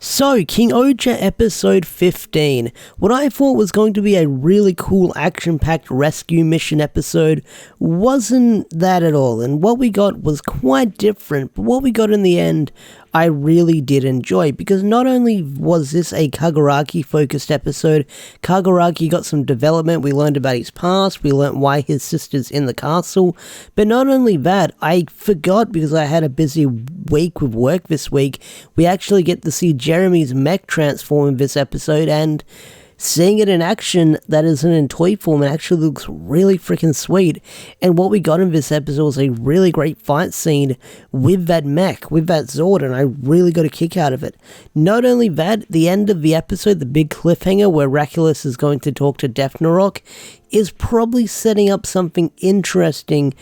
So, KingOgher episode 15. What I thought was going to be a really cool action-packed rescue mission episode wasn't that at all, and what we got was quite different, but what we got in the end I really did enjoy, because not only was this a Kaguragi focused episode, Kaguragi got some development, we learned about his past, we learned why his sister's in the castle, but not only that, I forgot because I had a busy week with work this week, we actually get to see Jeremy's mech transform in this episode, and seeing it in action that isn't in toy form, it actually looks really freaking sweet. And what we got in this episode was a really great fight scene with that mech, with that Zord, and I really got a kick out of it. Not only that, the end of the episode, the big cliffhanger where Raculus is going to talk to Defnarok, is probably setting up something interesting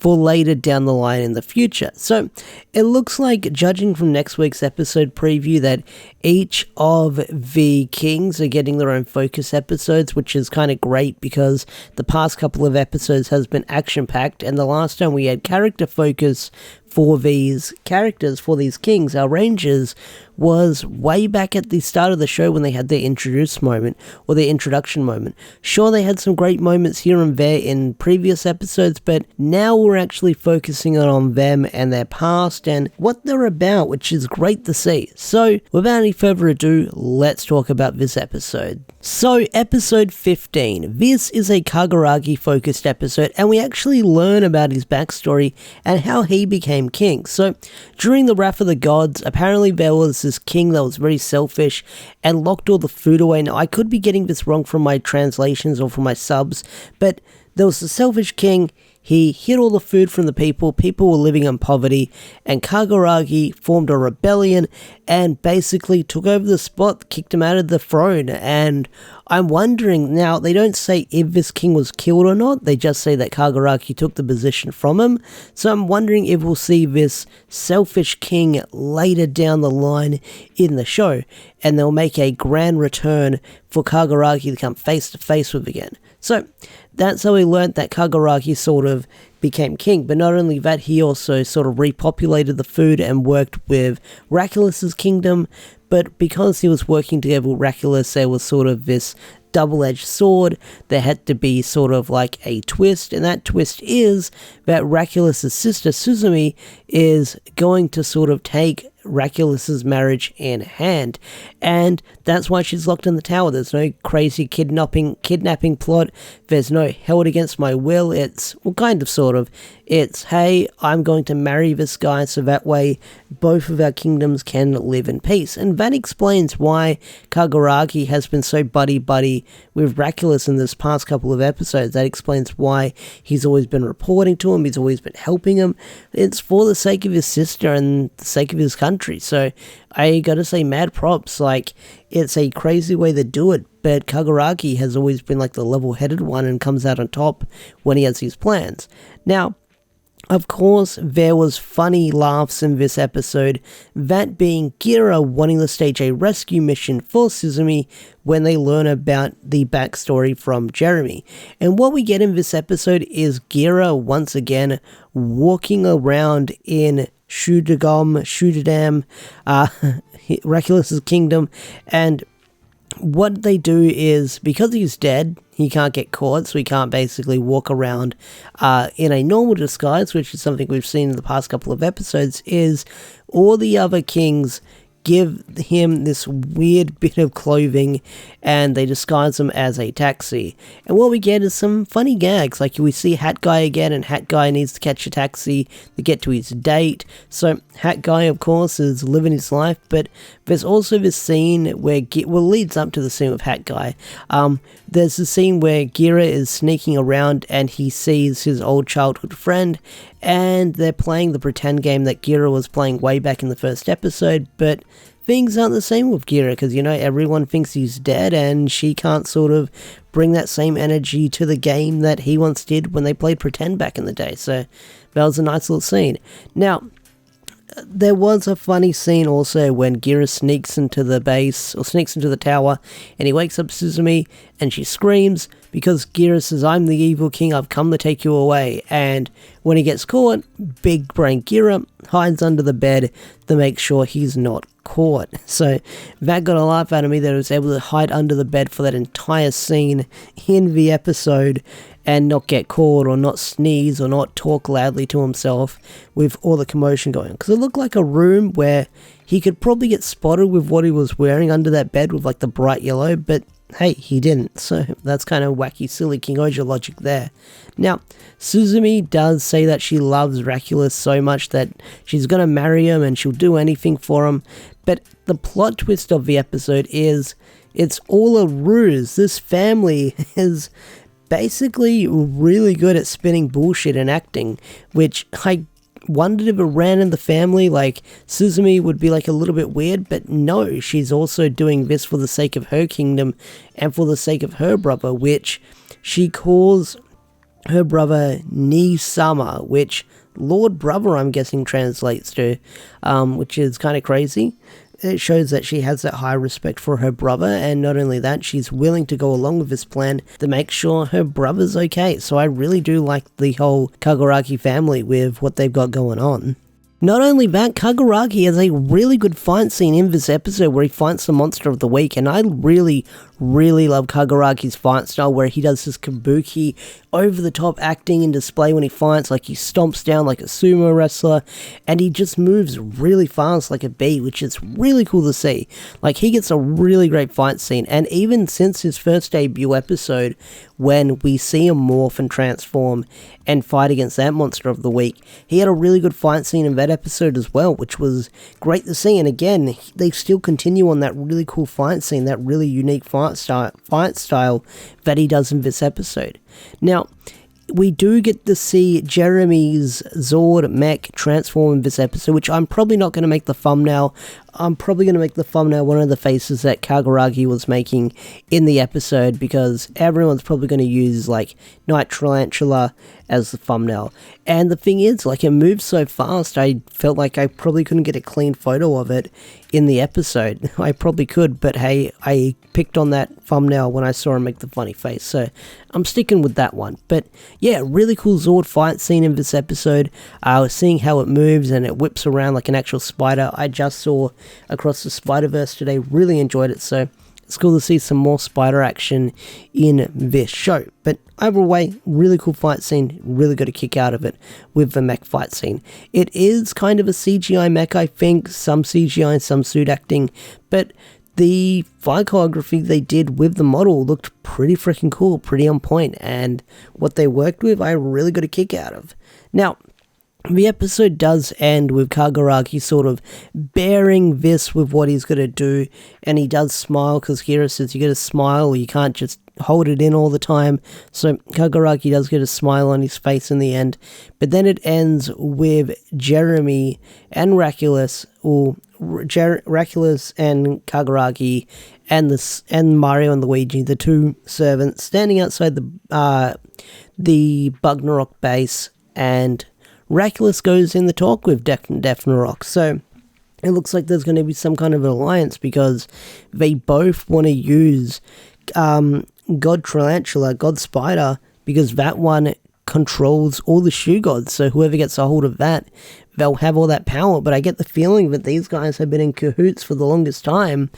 for later down the line in the future. So it looks like, judging from next week's episode preview, that each of the kings are getting their own focus episodes, which is kind of great because the past couple of episodes has been action-packed, and the last time we had character focus for these characters, for these kings, our rangers, was way back at the start of the show when they had their introduced moment, or their introduction moment. Sure, they had some great moments here and there in previous episodes, but now we're actually focusing on them and their past and what they're about, which is great to see. So, without any further ado, let's talk about this episode. So, episode 15. This is a Kaguragi focused episode, and we actually learn about his backstory and how he became king. So, during the Wrath of the Gods, apparently there was this king that was very selfish and locked all the food away. Now, I could be getting this wrong from my translations or from my subs, but there was a selfish king. He hid all the food from the people were living in poverty, and Kaguragi formed a rebellion and basically took over the spot, kicked him out of the throne. And I'm wondering, now they don't say if this king was killed or not, they just say that Kaguragi took the position from him, so I'm wondering if we'll see this selfish king later down the line in the show, and they'll make a grand return for Kaguragi to come face to face with again. So, that's how we learnt that Kaguragi sort of became king, but not only that, he also sort of repopulated the food and worked with Raculus's kingdom, but because he was working together with Raculus, there was sort of this double-edged sword. There had to be sort of like a twist, and that twist is that Raculus's sister, Suzume, is going to sort of take Raculus's marriage in hand, and that's why she's locked in the tower. There's no crazy kidnapping plot, there's no held against my will. It's, well, kind of sort of, it's, hey, I'm going to marry this guy so that way both of our kingdoms can live in peace. And that explains why Kaguragi has been so buddy-buddy with Raculus in this past couple of episodes. That explains why he's always been reporting to him, he's always been helping him. It's for the sake of his sister and the sake of his country. So I gotta say, mad props. Like, it's a crazy way to do it, but Kaguragi has always been like the level-headed one and comes out on top when he has his plans. Now, of course, there was funny laughs in this episode, that being Gira wanting to stage a rescue mission for Suzume when they learn about the backstory from Jeremy. And what we get in this episode is Gira once again walking around in Shudadam, Raculus's kingdom, and what they do is, because he's dead, he can't get caught, so he can't basically walk around in a normal disguise, which is something we've seen in the past couple of episodes, is all the other kings give him this weird bit of clothing and they disguise him as a taxi. And what we get is some funny gags, like we see Hat Guy again, and Hat Guy needs to catch a taxi to get to his date. So Hat Guy, of course, is living his life, but there's also this scene where, leads up to the scene with Hat Guy. There's a scene where Gira is sneaking around and he sees his old childhood friend, and they're playing the pretend game that Gira was playing way back in the first episode, but things aren't the same with Gira, because, you know, everyone thinks he's dead, and she can't sort of bring that same energy to the game that he once did when they played pretend back in the day. So that was a nice little scene. Now, there was a funny scene also when Gira sneaks into the base, or sneaks into the tower, and he wakes up Suzume, and she screams because Gira says, "I'm the evil king, I've come to take you away." And when he gets caught, big brain Gira hides under the bed to make sure he's not caught. So that got a laugh out of me that he was able to hide under the bed for that entire scene in the episode and not get caught or not sneeze or not talk loudly to himself with all the commotion going. Because it looked like a room where he could probably get spotted with what he was wearing under that bed with like the bright yellow, but hey, he didn't. So that's kind of wacky, silly KingOgher logic there. Now, Suzume does say that she loves Raculus so much that she's going to marry him and she'll do anything for him. But the plot twist of the episode is it's all a ruse. This family is basically really good at spinning bullshit and acting, which I wondered if it ran in the family, like Suzume would be like a little bit weird, but no, she's also doing this for the sake of her kingdom and for the sake of her brother, which she calls her brother Ni-sama, which Lord Brother I'm guessing translates to, which is kind of crazy. It shows that she has that high respect for her brother, and not only that, she's willing to go along with this plan to make sure her brother's okay. So I really do like the whole Kaguragi family with what they've got going on. Not only that, Kaguragi has a really good fight scene in this episode where he fights the monster of the week, and I really love Kaguragi's fight style where he does this kabuki, over-the-top acting and display when he fights, like he stomps down like a sumo wrestler, and he just moves really fast like a bee, which is really cool to see. Like, he gets a really great fight scene, and even since his first debut episode, when we see him morph and transform and fight against that monster of the week, he had a really good fight scene in that episode as well, which was great to see. And again, they still continue on that really cool fight scene, that really unique fight style that he does in this episode. Now, we do get to see Jeremy's Zord mech transform in this episode, which I'm probably not going to make the thumbnail. I'm probably going to make the thumbnail one of the faces that Kaguragi was making in the episode, because everyone's probably going to use like Night Tarantula as the thumbnail. And the thing is, like, it moves so fast, I felt like I probably couldn't get a clean photo of it in the episode. I probably could, but hey, I picked on that thumbnail when I saw him make the funny face, so I'm sticking with that one. But yeah, really cool Zord fight scene in this episode. I was seeing how it moves and it whips around like an actual spider. I just saw across the Spider-Verse today, really enjoyed it, so it's cool to see some more spider action in this show. But overall way, really cool fight scene, really got a kick out of it with the mech fight scene. It is kind of a CGI mech, I think, some CGI and some suit acting, but the fight choreography they did with the model looked pretty freaking cool, pretty on point, and what they worked with, I really got a kick out of. Now, the episode does end with Kaguragi sort of bearing this with what he's going to do, and he does smile because Kira says you got to smile, you can't just hold it in all the time. So Kaguragi does get a smile on his face in the end, but then it ends with Jeremy and Raculus, or Raculus and Kaguragi and Mario and Luigi, the two servants, standing outside the Bugnarok base, and Raculus goes in the talk with Defnarok. So it looks like there's going to be some kind of alliance, because they both want to use God Tarantula, God Spider, because that one controls all the shoe gods. So whoever gets a hold of that, they'll have all that power. But I get the feeling that these guys have been in cahoots for the longest time,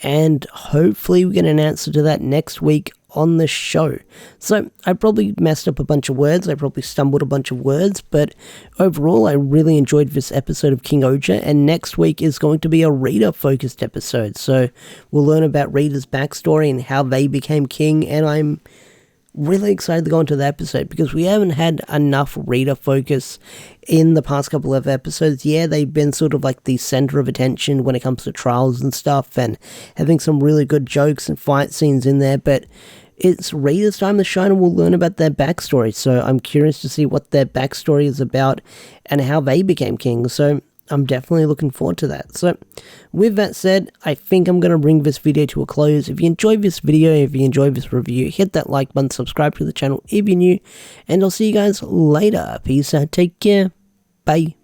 and hopefully we get an answer to that next week on the show. So I probably messed up a bunch of words, I probably stumbled a bunch of words, but overall I really enjoyed this episode of KingOgher, and next week is going to be a Rita focused episode, so we'll learn about Rita's backstory and how they became king, and I'm really excited to go into the episode because we haven't had enough Rita focus in the past couple of episodes. Yeah, they've been sort of like the center of attention when it comes to trials and stuff, and having some really good jokes and fight scenes in there, but it's Rita's time to shine, and we'll learn about their backstory. So I'm curious to see what their backstory is about and how they became king. So I'm definitely looking forward to that. So with that said, I think I'm going to bring this video to a close. If you enjoyed this video, if you enjoyed this review, hit that like button, subscribe to the channel if you're new, and I'll see you guys later. Peace out, take care, bye.